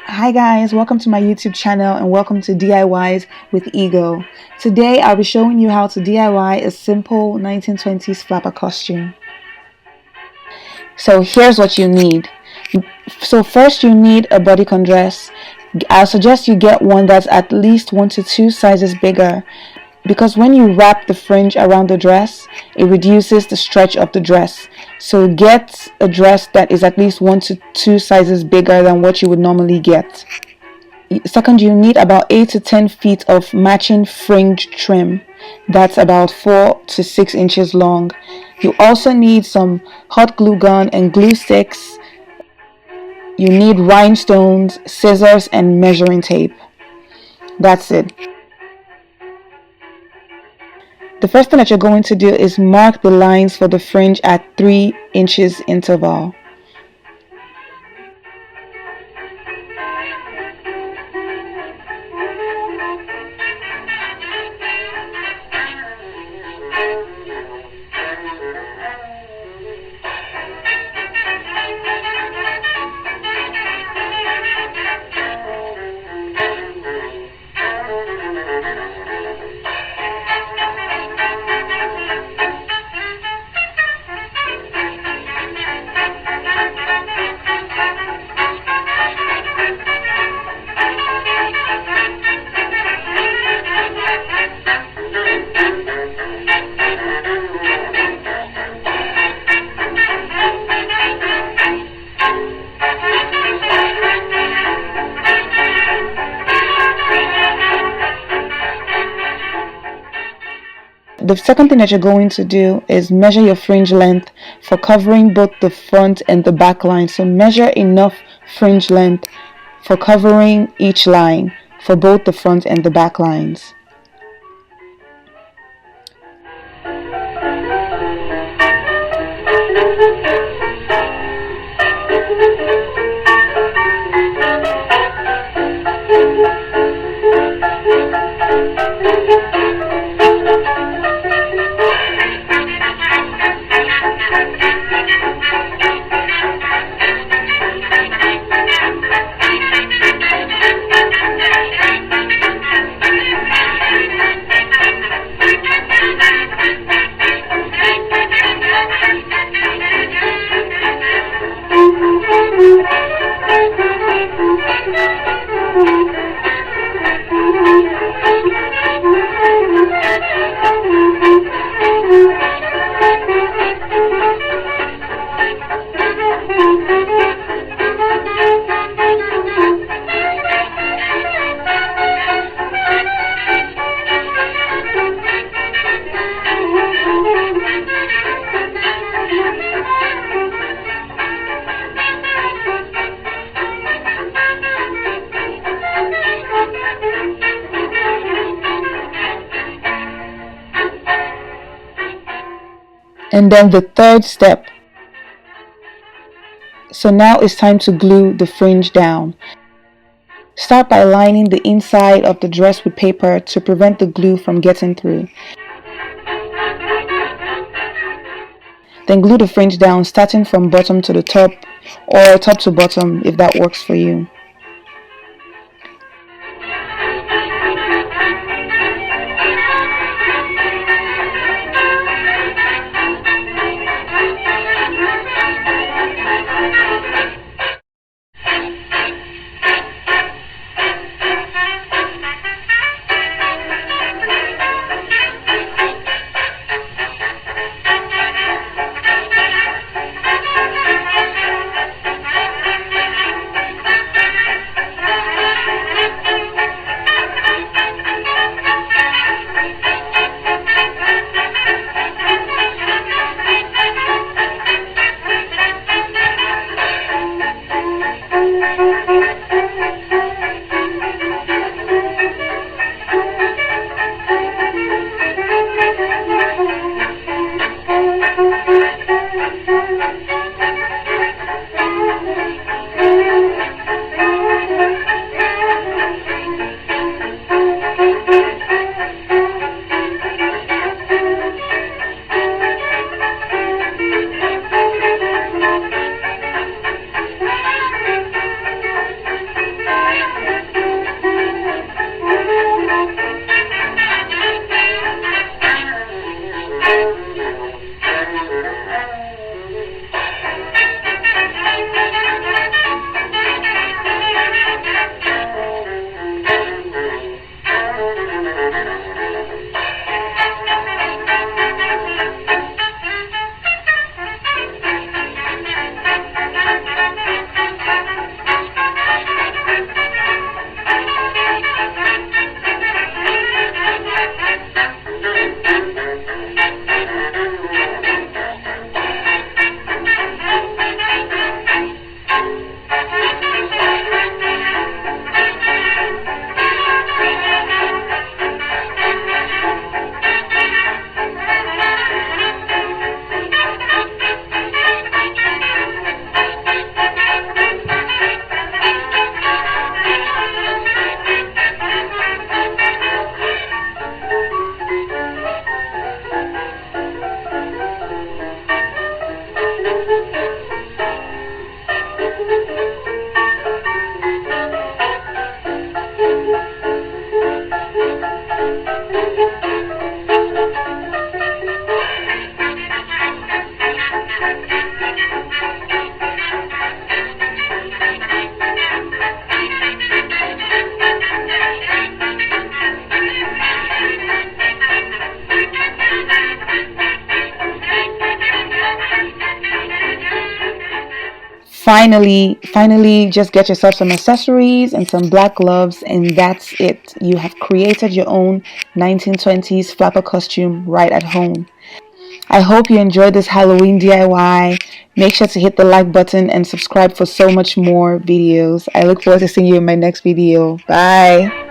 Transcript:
Hi guys, welcome to my YouTube channel and welcome to DIYs with Igho. Today I'll be showing you how to DIY a simple 1920s flapper costume. So here's what you need. So first you need a bodycon dress. I'll suggest you get one that's at least 1 to 2 sizes bigger, because when you wrap the fringe around the dress, it reduces the stretch of the dress. So get a dress that is at least 1 to 2 sizes bigger than what you would normally get. Second, you need about 8 to 10 feet of matching fringe trim. That's about 4 to 6 inches long. You also need some hot glue gun and glue sticks. You need rhinestones, scissors, and measuring tape. That's it. The first thing that you're going to do is mark the lines for the fringe at 3 inches interval. The second thing that you're going to do is measure your fringe length for covering both the front and the back line. So measure enough fringe length for covering each line for both the front and the back lines. And then the third step. So now it's time to glue the fringe down. Start by lining the inside of the dress with paper to prevent the glue from getting through. Then glue the fringe down, starting from bottom to the top, or top to bottom if that works for you. Finally, just get yourself some accessories and some black gloves, and that's it. You have created your own 1920s flapper costume right at home. I hope you enjoyed this Halloween DIY. Make sure to hit the like button and subscribe for so much more videos. I look forward to seeing you in my next video. Bye.